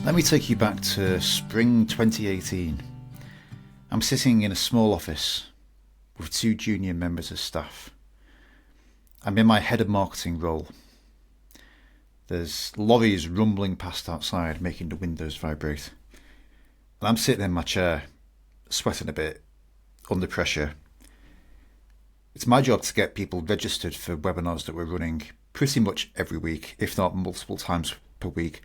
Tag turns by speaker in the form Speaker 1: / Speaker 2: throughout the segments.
Speaker 1: Let me take you back to spring 2018. I'm sitting in a small office with two junior members of staff. I'm in my head of marketing role. There's lorries rumbling past outside, making the windows vibrate. And I'm sitting in my chair, sweating a bit, under pressure. It's my job to get people registered for webinars that we're running pretty much every week, if not multiple times per week.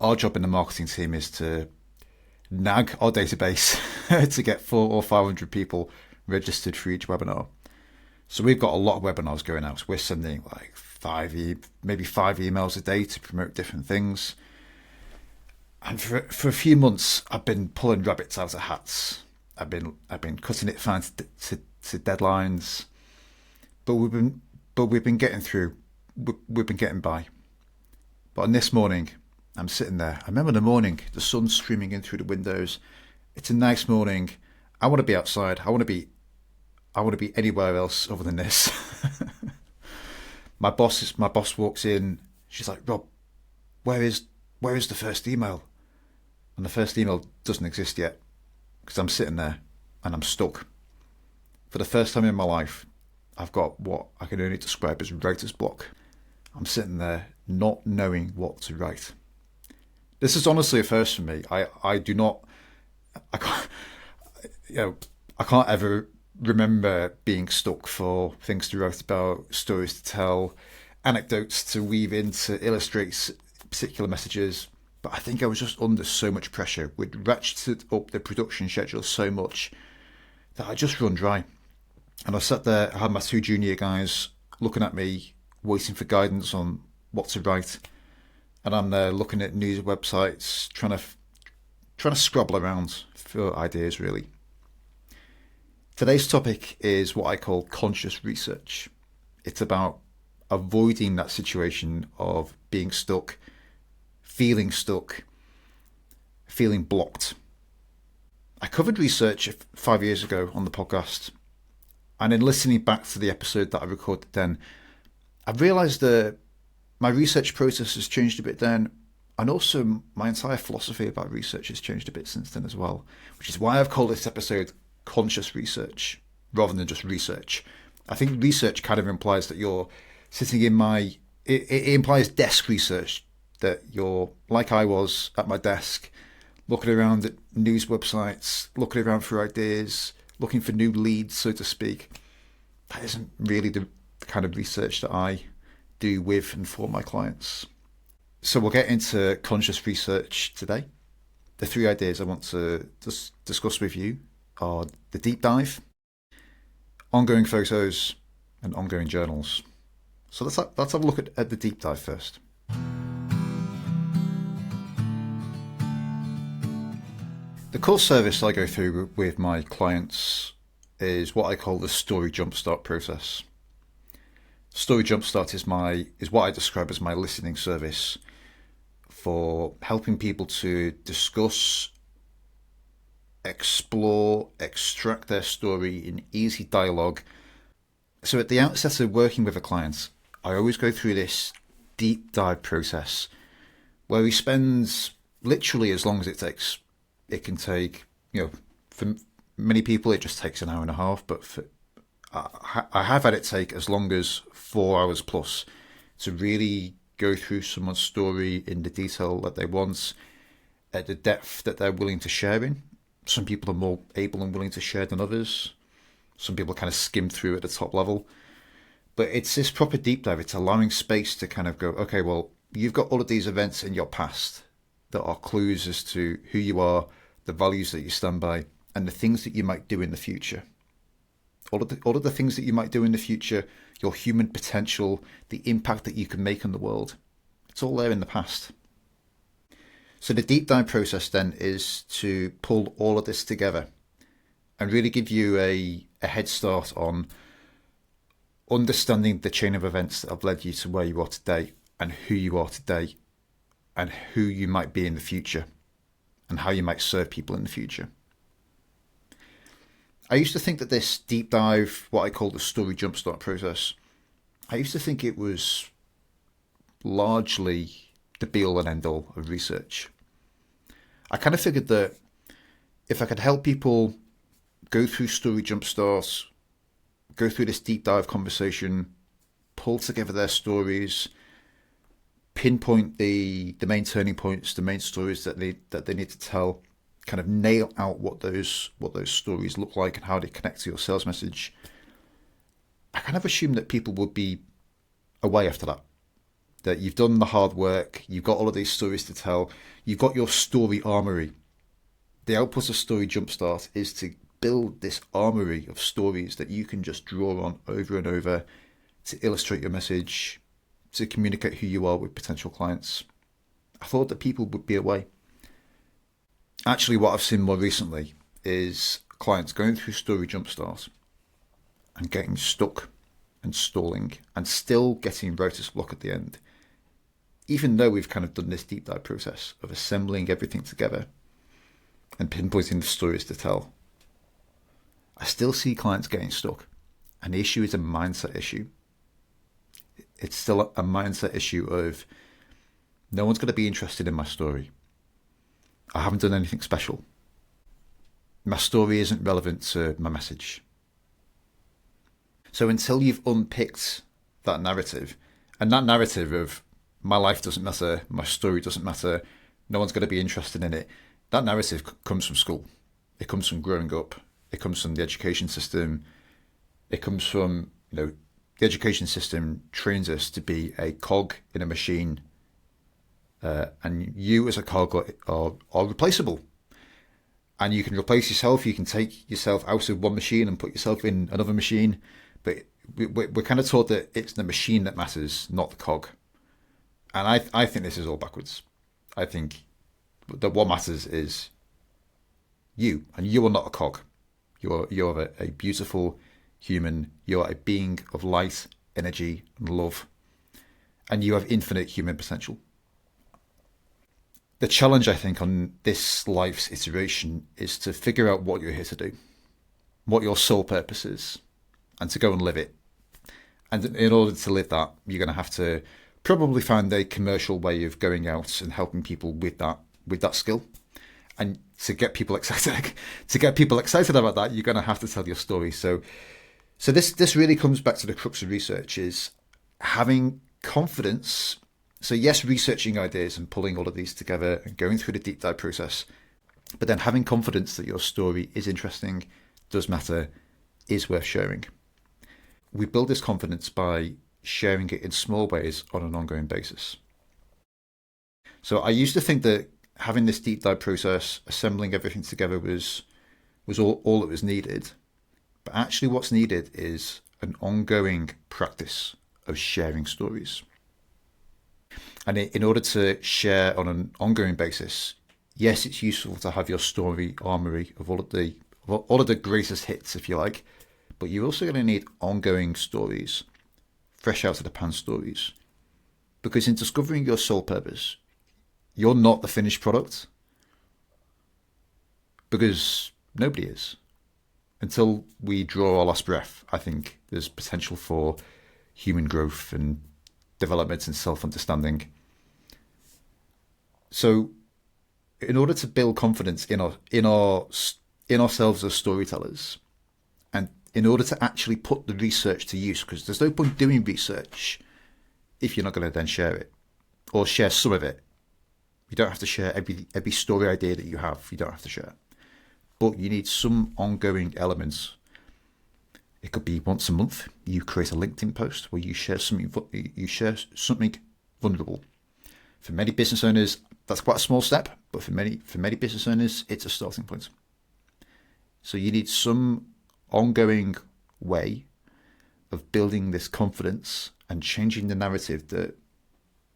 Speaker 1: Our job in the marketing team is to nag our database to get 400 or 500 people registered for each webinar. So we've got a lot of webinars going out. So we're sending like maybe five emails a day to promote different things. And for a few months, I've been pulling rabbits out of hats. I've been cutting it fine to deadlines, but we've been getting through. We've been getting by. But on this morning, I'm sitting there. I remember the morning, the sun's streaming in through the windows. It's a nice morning. I want to be outside. I want to be anywhere else other than this. My boss walks in. She's like, "Rob, where is the first email?" And the first email doesn't exist yet because I'm sitting there and I'm stuck. For the first time in my life, I've got what I can only describe as writer's block. I'm sitting there not knowing what to write. This is honestly a first for me. I can't ever remember being stuck for things to write about, stories to tell, anecdotes to weave in to illustrate particular messages. But I think I was just under so much pressure. We'd ratcheted up the production schedule so much that I just run dry. And I sat there, I had my two junior guys looking at me, waiting for guidance on what to write. And I'm there looking at news websites, trying to scrabble around for ideas, really. Today's topic is what I call conscious research. It's about avoiding that situation of being stuck, feeling blocked. I covered research 5 years ago on the podcast, and in listening back to the episode that I recorded then, I realised that my research process has changed a bit then, and also my entire philosophy about research has changed a bit since then as well, which is why I've called this episode Conscious Research rather than just research. I think research kind of implies that you're sitting in it implies desk research, that you're like I was at my desk, looking around at news websites, looking around for ideas, looking for new leads, so to speak. That isn't really the kind of research that I do with and for my clients. So we'll get into conscious research today. The three ideas I want to discuss with you are the deep dive, ongoing photos, and ongoing journals. So let's have a look at the deep dive first. The core service I go through with my clients is what I call the Story Jumpstart process. Story Jumpstart is what I describe as my listening service for helping people to discuss, explore, extract their story in easy dialogue. So at the outset of working with a client, I always go through this deep dive process where we spend literally as long as it takes. It can take, for many people it just takes an hour and a half, but I have had it take as long as 4 hours plus to really go through someone's story in the detail that they want, at the depth that they're willing to share in. Some people are more able and willing to share than others. Some people kind of skim through at the top level. But it's this proper deep dive. It's allowing space to kind of go, okay, well, you've got all of these events in your past that are clues as to who you are, the values that you stand by, and the things that you might do in the future. All of the things that you might do in the future, your human potential, the impact that you can make on the world. It's all there in the past. So the deep dive process then is to pull all of this together and really give you a head start on understanding the chain of events that have led you to where you are today and who you are today and who you might be in the future and how you might serve people in the future. I used to think that this deep dive, what I call the Story Jumpstart process, I used to think it was largely the be-all and end-all of research. I kind of figured that if I could help people go through story jumpstarts, go through this deep dive conversation, pull together their stories, pinpoint the main turning points, the main stories that they need to tell, kind of nail out what those stories look like and how they connect to your sales message. I kind of assume that people would be away after that. That you've done the hard work, you've got all of these stories to tell, you've got your story armory. The output of Story Jumpstart is to build this armory of stories that you can just draw on over and over to illustrate your message, to communicate who you are with potential clients. I thought that people would be away. Actually, what I've seen more recently is clients going through Story Jumpstart and getting stuck and stalling and still getting writer's block at the end. Even though we've kind of done this deep dive process of assembling everything together and pinpointing the stories to tell, I still see clients getting stuck. And the issue is a mindset issue. It's still a mindset issue of no one's going to be interested in my story. I haven't done anything special. My story isn't relevant to my message. So until you've unpicked that narrative, and that narrative of my life doesn't matter, my story doesn't matter, no one's going to be interested in it, that narrative comes from school. It comes from growing up. It comes from the education system. It comes from, the education system trains us to be a cog in a machine, and you as a cog are replaceable. And you can replace yourself. You can take yourself out of one machine and put yourself in another machine. But we're kind of taught that it's the machine that matters, not the cog. And I think this is all backwards. I think that what matters is you, and you are not a cog. You're a beautiful human. You're a being of light, energy, and love, and you have infinite human potential. The challenge, I think, on this life's iteration is to figure out what you're here to do, what your sole purpose is, and to go and live it. And in order to live that, you're going to have to probably find a commercial way of going out and helping people with that skill. And to get people excited, about that, you're going to have to tell your story. So this really comes back to the crux of research, is having confidence. So yes, researching ideas and pulling all of these together and going through the deep dive process, but then having confidence that your story is interesting, does matter, is worth sharing. We build this confidence by sharing it in small ways on an ongoing basis. So I used to think that having this deep dive process, assembling everything together was all that was needed. But actually what's needed is an ongoing practice of sharing stories. And in order to share on an ongoing basis, yes, it's useful to have your story armory of all of the greatest hits, if you like, but you're also going to need ongoing stories, fresh out of the pan stories. Because in discovering your sole purpose, you're not the finished product, because nobody is. Until we draw our last breath, I think there's potential for human growth and development and self-understanding. So in order to build confidence in ourselves as storytellers, and in order to actually put the research to use, because there's no point doing research if you're not going to then share it, or share some of it. You don't have to share every story idea that you have. You don't have to share. But you need some ongoing elements. It could be once a month you create a LinkedIn post where you share something vulnerable. For many business owners, that's quite a small step, but for many business owners, it's a starting point. So you need some ongoing way of building this confidence and changing the narrative that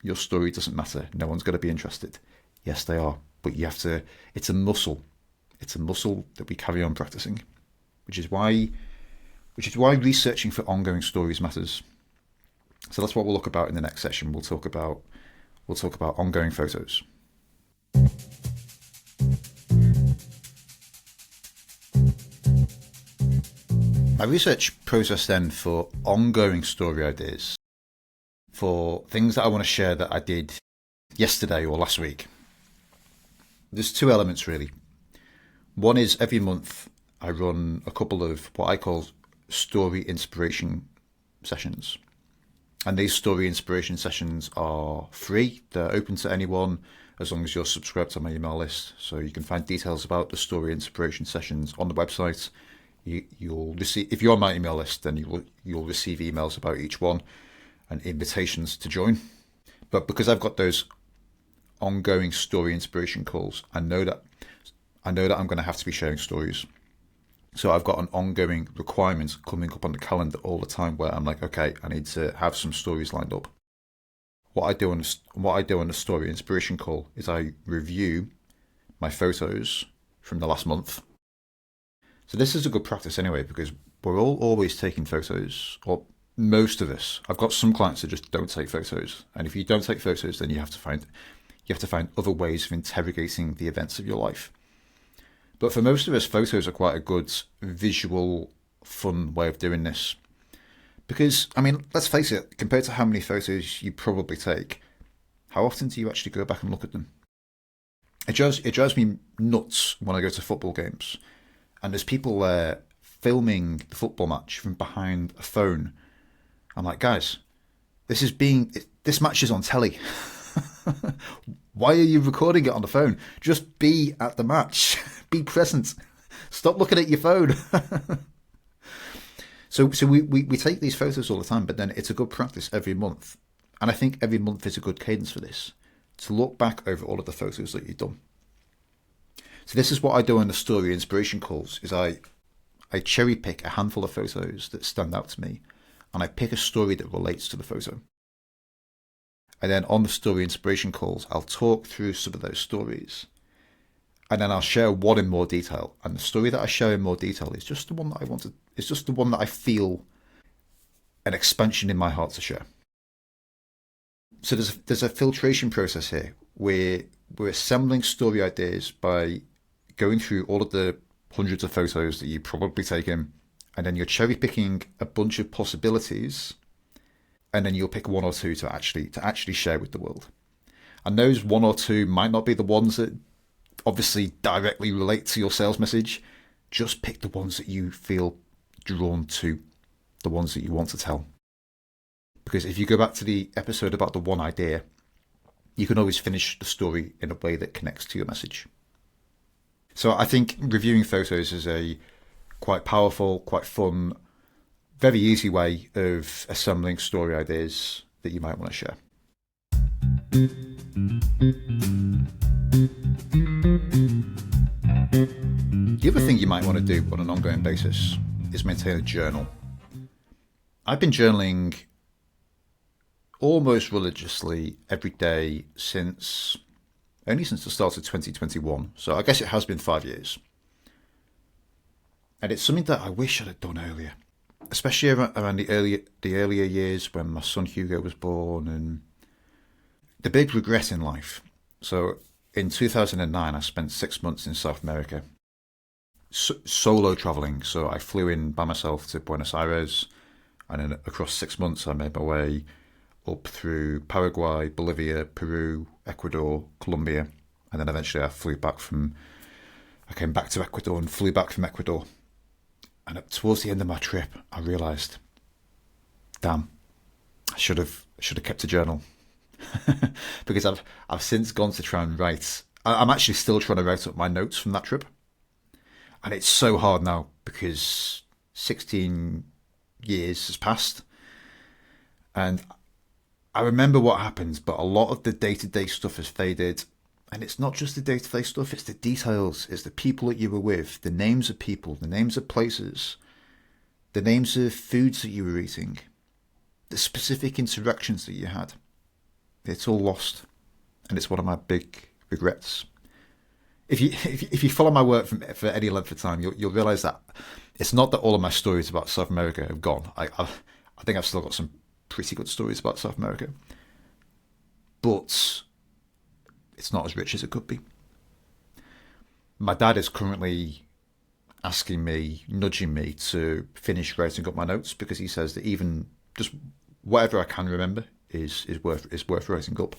Speaker 1: your story doesn't matter. No one's going to be interested. Yes, they are, but you have to. It's a muscle. It's a muscle that we carry on practicing, which is why researching for ongoing stories matters. So that's what we'll look about in the next session. We'll talk about ongoing photos. My research process then for ongoing story ideas, for things that I want to share that I did yesterday or last week. There's two elements really. One is every month I run a couple of what I call story inspiration sessions. And these story inspiration sessions are free. They're open to anyone as long as you're subscribed to my email list. So you can find details about the story inspiration sessions on the website. You'll receive, if you're on my email list, then you'll receive emails about each one and invitations to join. But because I've got those ongoing story inspiration calls, I know that I'm going to have to be sharing stories. So I've got an ongoing requirement coming up on the calendar all the time where I'm like, okay, I need to have some stories lined up. What I do on the story inspiration call is I review my photos from the last month. So this is a good practice anyway, because we're all always taking photos, or most of us. I've got some clients that just don't take photos, and if you don't take photos, then you have to find other ways of interrogating the events of your life. But for most of us, photos are quite a good visual, fun way of doing this. Because, I mean, let's face it, compared to how many photos you probably take, how often do you actually go back and look at them? It drives me nuts when I go to football games and there's people there filming the football match from behind a phone. I'm like, guys, this match is on telly. Why are you recording it on the phone? Just be at the match. Be present. Stop looking at your phone. So we take these photos all the time, but then it's a good practice every month. And I think every month is a good cadence for this, to look back over all of the photos that you've done. So this is what I do on the story inspiration calls, is I cherry pick a handful of photos that stand out to me, and I pick a story that relates to the photo. And then on the story inspiration calls, I'll talk through some of those stories. And then I'll share one in more detail. And the story that I share in more detail is just the one that it's just the one that I feel an expansion in my heart to share. So there's a filtration process here where we're assembling story ideas by going through all of the hundreds of photos that you've probably taken, and then you're cherry picking a bunch of possibilities, and then you'll pick one or two to actually share with the world. And those one or two might not be the ones that obviously directly relate to your sales message. Just pick the ones that you feel drawn to, the ones that you want to tell. Because if you go back to the episode about the one idea, you can always finish the story in a way that connects to your message. So I think reviewing photos is a quite powerful, quite fun, very easy way of assembling story ideas that you might want to share. The other thing you might want to do on an ongoing basis is maintain a journal. I've been journaling almost religiously every day since the start of 2021. So I guess it has been 5 years. And it's something that I wish I'd have done earlier, especially around the earlier years when my son Hugo was born, and the big regret in life. So in 2009, I spent 6 months in South America, solo traveling. So I flew in by myself to Buenos Aires, and then across 6 months, I made my way up through Paraguay, Bolivia, Peru, Ecuador, Colombia, and then eventually I came back to Ecuador and flew back from Ecuador. And towards the end of my trip, I realised, damn, I should have kept a journal. Because I've since gone to try and write. I'm actually still trying to write up my notes from that trip, and it's so hard now because 16 years has passed, and I remember what happened, but a lot of the day-to-day stuff has faded. And it's not just the day-to-day stuff, it's the details, it's the people that you were with, the names of people, the names of places, the names of foods that you were eating, the specific interactions that you had. It's all lost, and it's one of my big regrets. If you follow my work for any length of time, you'll realise that it's not that all of my stories about South America have gone. I think I've still got some pretty good stories about South America, but it's not as rich as it could be. My dad is currently nudging me to finish writing up my notes, because he says that even just whatever I can remember is worth writing up.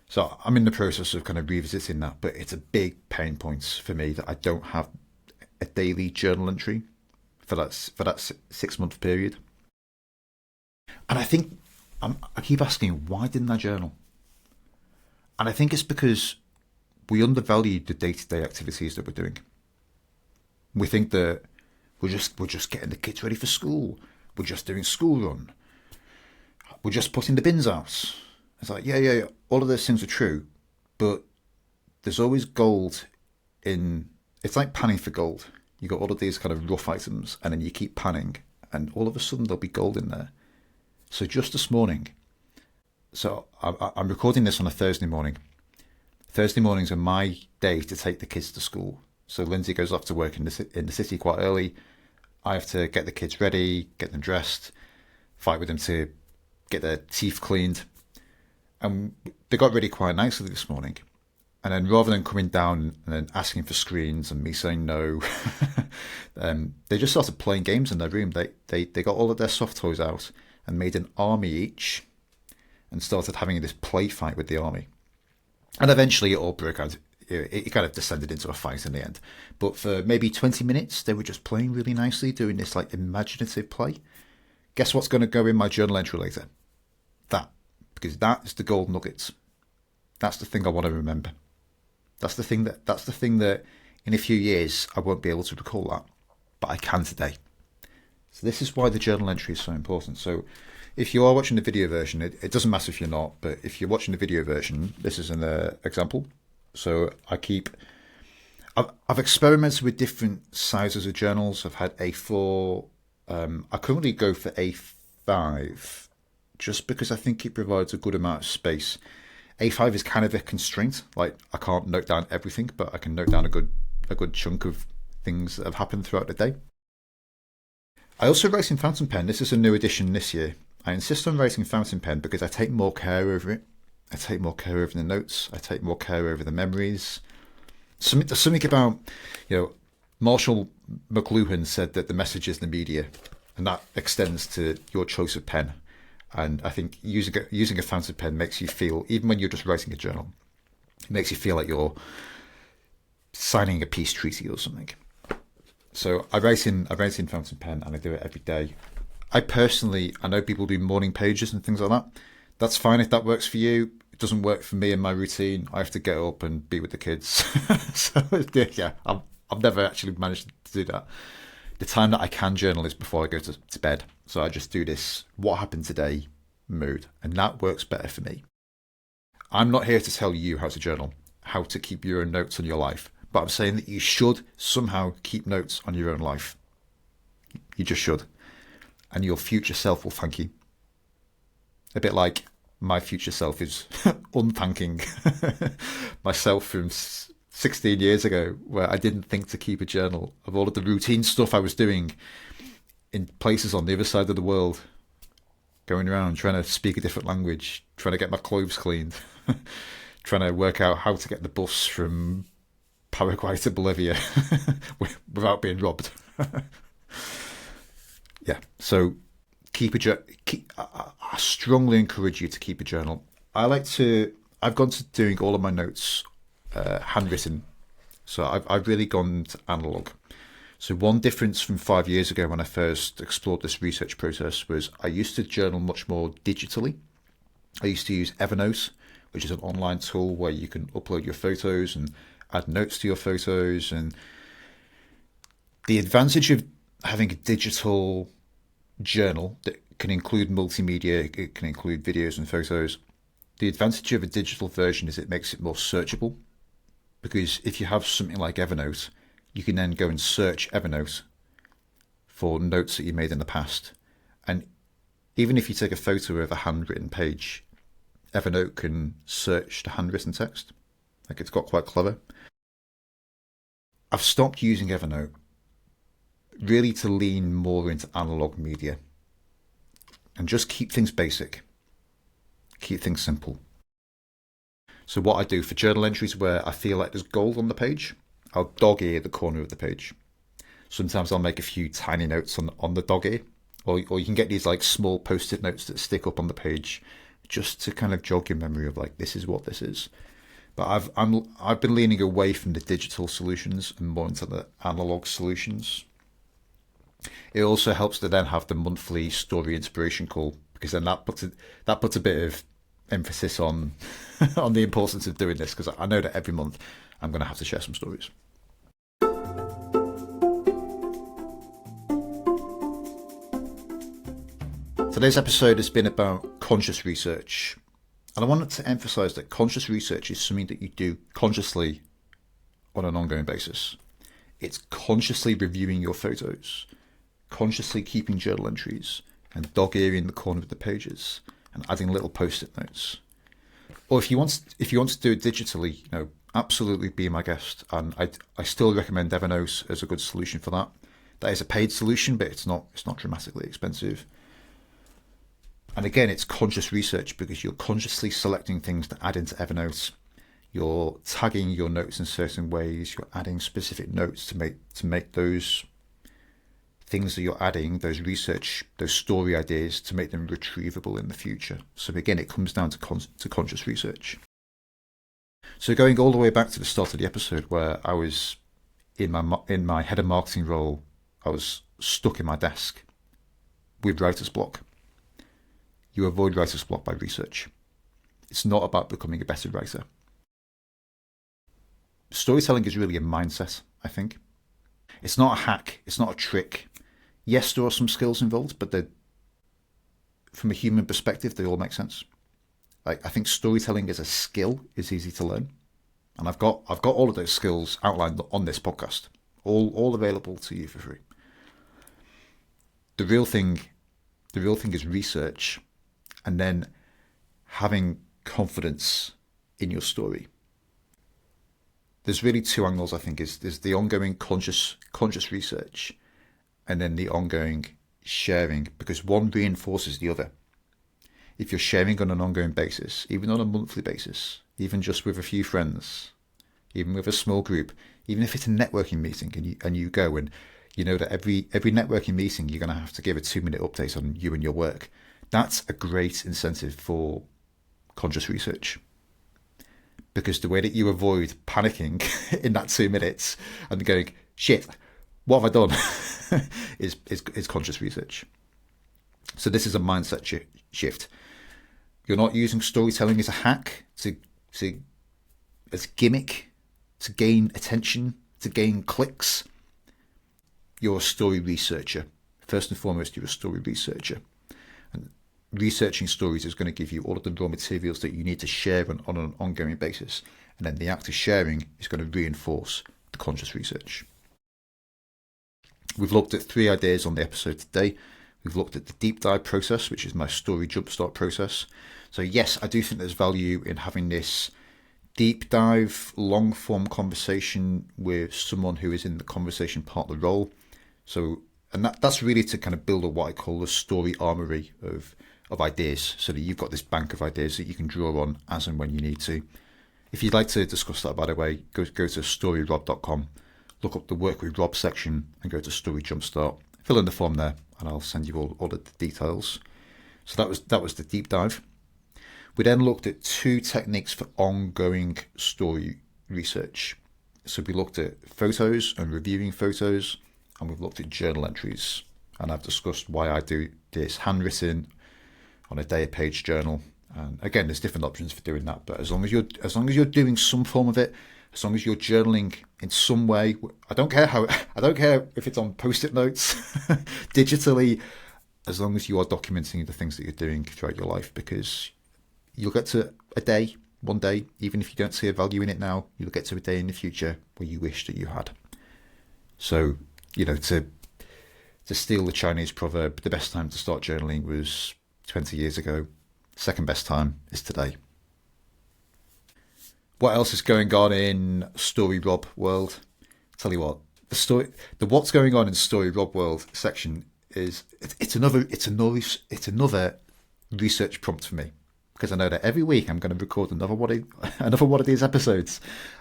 Speaker 1: So I'm in the process of kind of revisiting that, but it's a big pain point for me that I don't have a daily journal entry for that 6 month period. And I think I keep asking, why didn't I journal? And I think it's because we undervalue the day-to-day activities that we're doing. We think that we're just getting the kids ready for school. We're just doing school run. We're just putting the bins out. It's like, yeah. All of those things are true, but there's always gold in. It's like panning for gold. You got all of these kind of rough items, and then you keep panning, and all of a sudden there'll be gold in there. So just this morning, so I'm recording this on a Thursday morning. Thursday mornings are my day to take the kids to school. So Lindsay goes off to work in the city quite early. I have to get the kids ready, get them dressed, fight with them to get their teeth cleaned. And they got ready quite nicely this morning. And then rather than coming down and then asking for screens and me saying no, they just started playing games in their room. They got all of their soft toys out and made an army each and started having this play fight with the army. And eventually it all broke out. It kind of descended into a fight in the end. But for maybe 20 minutes, they were just playing really nicely, doing this like imaginative play. Guess what's going to go in my journal entry later? That. Because that is the gold nuggets. That's the thing I want to remember. That's the thing that in a few years I won't be able to recall that. But I can today. So this is why the journal entry is so important. So if you are watching the video version, it doesn't matter if you're not, but if you're watching the video version, this is an example. So I've experimented with different sizes of journals. I've had A4. I currently go for A5 just because I think it provides a good amount of space. A5 is kind of a constraint. Like I can't note down everything, but I can note down a good chunk of things that have happened throughout the day. I also write in fountain pen. This is a new addition this year. I insist on writing fountain pen because I take more care over it. I take more care over the notes. I take more care over the memories. There's something about, Marshall McLuhan said that the message is the media, and that extends to your choice of pen. And I think using a fountain pen makes you feel, even when you're just writing a journal, it makes you feel like you're signing a peace treaty or something. So I write in fountain pen, and I do it every day. I know people do morning pages and things like that. That's fine if that works for you. It doesn't work for me in my routine. I have to get up and be with the kids. So yeah, I've never actually managed to do that. The time that I can journal is before I go to bed. So I just do this, what happened today, mood. And that works better for me. I'm not here to tell you how to journal, how to keep your own notes on your life. But I'm saying that you should somehow keep notes on your own life. You just should. And your future self will thank you. A bit like my future self is unthanking myself from 16 years ago, where I didn't think to keep a journal of all of the routine stuff I was doing in places on the other side of the world, going around trying to speak a different language, trying to get my clothes cleaned, trying to work out how to get the bus from Paraguay to Bolivia without being robbed. Yeah, so I strongly encourage you to keep a journal. I've gone to doing all of my notes handwritten. So I've really gone to analog. So one difference from 5 years ago when I first explored this research process was I used to journal much more digitally. I used to use Evernote, which is an online tool where you can upload your photos and add notes to your photos. And the advantage of having a digital journal that can include multimedia, it can include videos and photos. The advantage of a digital version is it makes it more searchable, because if you have something like Evernote, you can then go and search Evernote for notes that you made in the past. And even if you take a photo of a handwritten page, Evernote can search the handwritten text. Like, it's got quite clever. I've stopped using Evernote really to lean more into analog media and just keep things basic, keep things simple. So what I do for journal entries where I feel like there's gold on the page, I'll dog ear the corner of the page. Sometimes I'll make a few tiny notes on the dog ear, or you can get these like small post-it notes that stick up on the page just to kind of jog your memory of like, this is what this is. But I've been leaning away from the digital solutions and more into the analog solutions. It also helps to then have the monthly story inspiration call, because then that puts a bit of emphasis on on the importance of doing this, because I know that every month I'm going to have to share some stories. Today's episode has been about conscious research, and I wanted to emphasize that conscious research is something that you do consciously on an ongoing basis. It's consciously reviewing your photos, consciously keeping journal entries and dog-earing the corner of the pages and adding little post-it notes. Or if you want to do it digitally, absolutely be my guest. And I still recommend Evernote as a good solution for that. That is a paid solution, but it's not dramatically expensive. And again, it's conscious research because you're consciously selecting things to add into Evernote. You're tagging your notes in certain ways. You're adding specific notes to make those things that you're adding, those research, those story ideas, to make them retrievable in the future. So again, it comes down to conscious research. So going all the way back to the start of the episode, where I was in my head of marketing role, I was stuck in my desk with writer's block. You avoid writer's block by research. It's not about becoming a better writer. Storytelling is really a mindset, I think. It's not a hack. It's not a trick. Yes, there are some skills involved, but from a human perspective, they all make sense. I think storytelling as a skill is easy to learn, and I've got all of those skills outlined on this podcast, all available to you for free. The real thing is research, and then having confidence in your story. There's really two angles, I think. There's the ongoing conscious research, and then the ongoing sharing, because one reinforces the other. If you're sharing on an ongoing basis, even on a monthly basis, even just with a few friends, even with a small group, even if it's a networking meeting and you go and you know that every networking meeting you're going to have to give a 2-minute update on you and your work, that's a great incentive for conscious research. Because the way that you avoid panicking in that 2 minutes and going, shit, what have I done? is conscious research. So this is a mindset shift. You're not using storytelling as a hack, as a gimmick, to gain attention, to gain clicks. You're a story researcher. First and foremost, you're a story researcher. And researching stories is going to give you all of the raw materials that you need to share on an ongoing basis. And then the act of sharing is going to reinforce the conscious research. We've looked at 3 ideas on the episode today. We've looked at the deep dive process, which is my story jumpstart process. So yes, I do think there's value in having this deep dive, long form conversation with someone who is in the conversation part of the role. So, and that's really to kind of build what I call a story armory of ideas, so that you've got this bank of ideas that you can draw on as and when you need to. If you'd like to discuss that, by the way, go to storyrob.com. Look up the Work with Rob section and go to Story Jumpstart. Fill in the form there, and I'll send you all of the details. So that was the deep dive. We then looked at 2 techniques for ongoing story research. So we looked at photos and reviewing photos, and we've looked at journal entries. And I've discussed why I do this handwritten on a day-page journal. And again, there's different options for doing that, but as long as you're doing some form of it, as long as you're journaling in some way, I don't care if it's on post-it notes, digitally, as long as you are documenting the things that you're doing throughout your life, because you'll get to one day, even if you don't see a value in it now, you'll get to a day in the future where you wish that you had. So, to steal the Chinese proverb, the best time to start journaling was 20 years ago. Second best time is today. What else is going on in Story Rob world? Tell you what, the what's going on in Story Rob world section is it's another research prompt for me, because I know that every week I'm going to record another one of these episodes.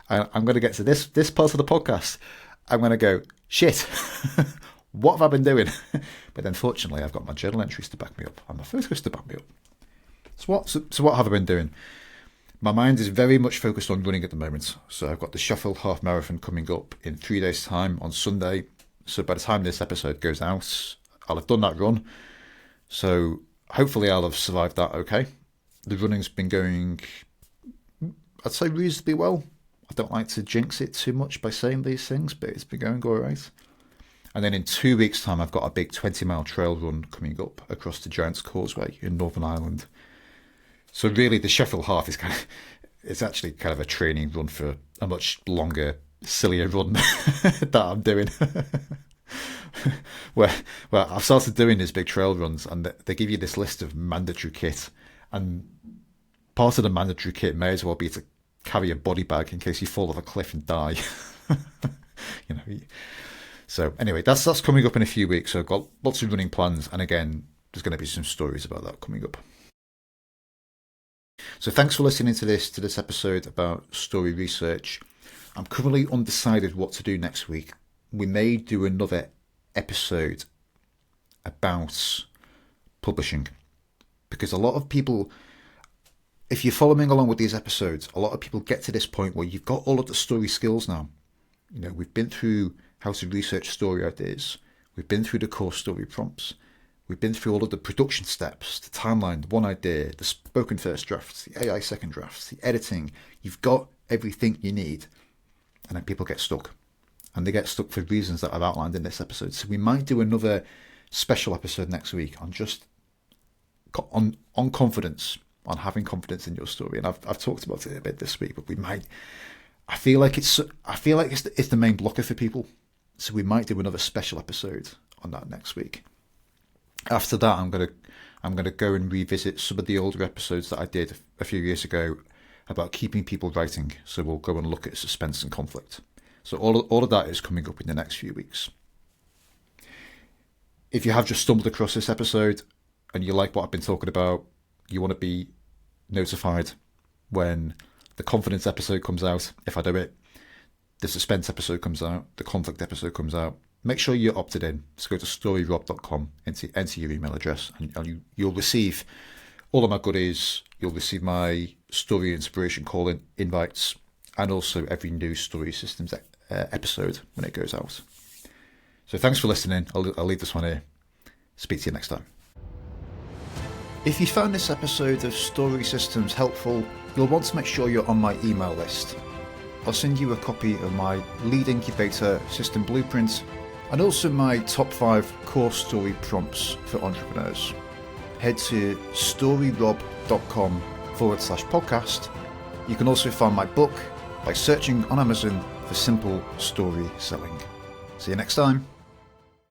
Speaker 1: I'm going to get to this part of the podcast. I'm going to go, shit, what have I been doing? But then fortunately I've got my journal entries to back me up and my photos to back me up. So what have I been doing? My mind is very much focused on running at the moment. So I've got the Sheffield Half Marathon coming up in 3 days' time on Sunday. So by the time this episode goes out, I'll have done that run. So hopefully I'll have survived that okay. The running's been going, I'd say, reasonably well. I don't like to jinx it too much by saying these things, but it's been going all right. And then in 2 weeks' time, I've got a big 20-mile trail run coming up across the Giant's Causeway in Northern Ireland. So really, the Sheffield Half is it's actually kind of a training run for a much longer, sillier run that I'm doing. where I've started doing these big trail runs, and they give you this list of mandatory kit, and part of the mandatory kit may as well be to carry a body bag in case you fall off a cliff and die. you know. So anyway, that's coming up in a few weeks. So I've got lots of running plans, and again, there's going to be some stories about that coming up. So thanks for listening to this episode about story research. I'm currently undecided what to do next week. We may do another episode about publishing, because a lot of people, if you're following along with these episodes, a lot of people get to this point where you've got all of the story skills now. You know, we've been through how to research story ideas. We've been through the core story prompts. We've been through all of the production steps, the timeline, the one idea, the spoken first drafts, the AI second drafts, the editing. You've got everything you need. And then people get stuck. And they get stuck for reasons that I've outlined in this episode. So we might do another special episode next week on just on confidence, on having confidence in your story. And I've talked about it a bit this week, but we might. I feel like it's the main blocker for people. So we might do another special episode on that next week. After that, I'm gonna go and revisit some of the older episodes that I did a few years ago about keeping people writing. So we'll go and look at suspense and conflict. So all of that is coming up in the next few weeks. If you have just stumbled across this episode and you like what I've been talking about, you want to be notified when the confidence episode comes out, if I do it, the suspense episode comes out, the conflict episode comes out, make sure you're opted in. So go to storyrob.com, enter your email address, and you'll receive all of my goodies. You'll receive my story inspiration call-in invites, and also every new Story Systems episode when it goes out. So thanks for listening. I'll leave this one here. Speak to you next time. If you found this episode of Story Systems helpful, you'll want to make sure you're on my email list. I'll send you a copy of my lead incubator system blueprint and also my top 5 core story prompts for entrepreneurs. Head to storyrob.com/podcast. You can also find my book by searching on Amazon for Simple Story Selling. See you next time.